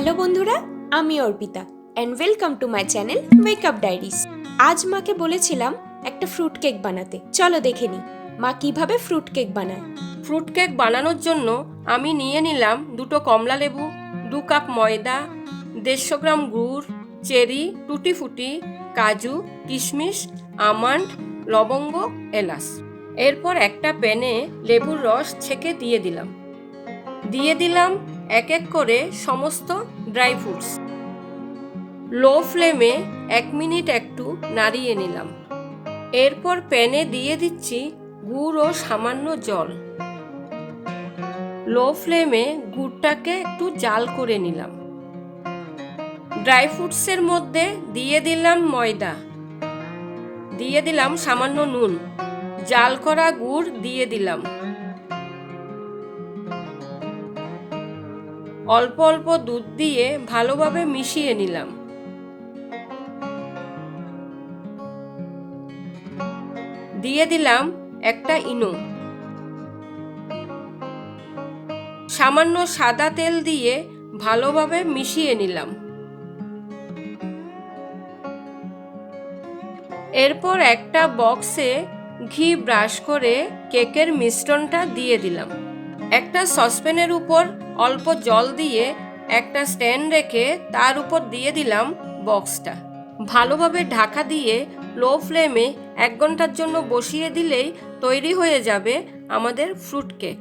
Hello বন্ধুরা, আমি Arpita and welcome to my channel wake up diaries. আজ মাকে বলেছিলাম একটা ফ্রুট কেক বানাতে। চলো দেখে নিই মা কিভাবে ফ্রুট কেক বানায়। ফ্রুট কেক বানানোর জন্য আমি নিয়ে নিলাম 2টো কমলা লেবু, 2 কাপ ময়দা, 150 গ্রাম গুড়, চেরি, টুটি ফুটি, কাজু, কিশমিশ, আমন্ড, লবঙ্গ, এলাচ। এরপর একটা প্যানে লেবুর রস ছেঁকে দিয়ে দিলাম এক এক করে সমস্ত ড্রাই ফ্রুটস। লো ফ্লেমে 1 মিনিট একটু নাড়িয়ে নিলাম। এরপর প্যানে দিয়ে দিচ্ছি গুড় ও সামান্য জল। লো ফ্লেমে গুড়টাকে একটু জাল করে নিলাম। ড্রাই ফ্রুটসের মধ্যে দিয়ে দিলাম ময়দা, দিয়ে দিলাম সামান্য নুন, জাল করা গুড় দিয়ে দিলাম। অল্প অল্প দুধ দিয়ে ভালোভাবে মিশিয়ে নিলাম। দিয়ে দিলাম একটা ইনো। সামান্য সাদা তেল দিয়ে ভালোভাবে মিশিয়ে নিলাম। এরপর একটা বক্সে ঘি ব্রাশ করে কেকের মিশ্রণটা দিয়ে দিলাম। একটা সসপ্যানের উপর অল্প জল দিয়ে একটা স্ট্যান্ড রেখে তার উপর দিয়ে দিলাম বক্সটা। ভালোভাবে ঢাকা দিয়ে লো ফ্লেমে 1 ঘন্টার জন্য বসিয়ে দিলেই তৈরি হয়ে যাবে আমাদের ফ্রুট কেক।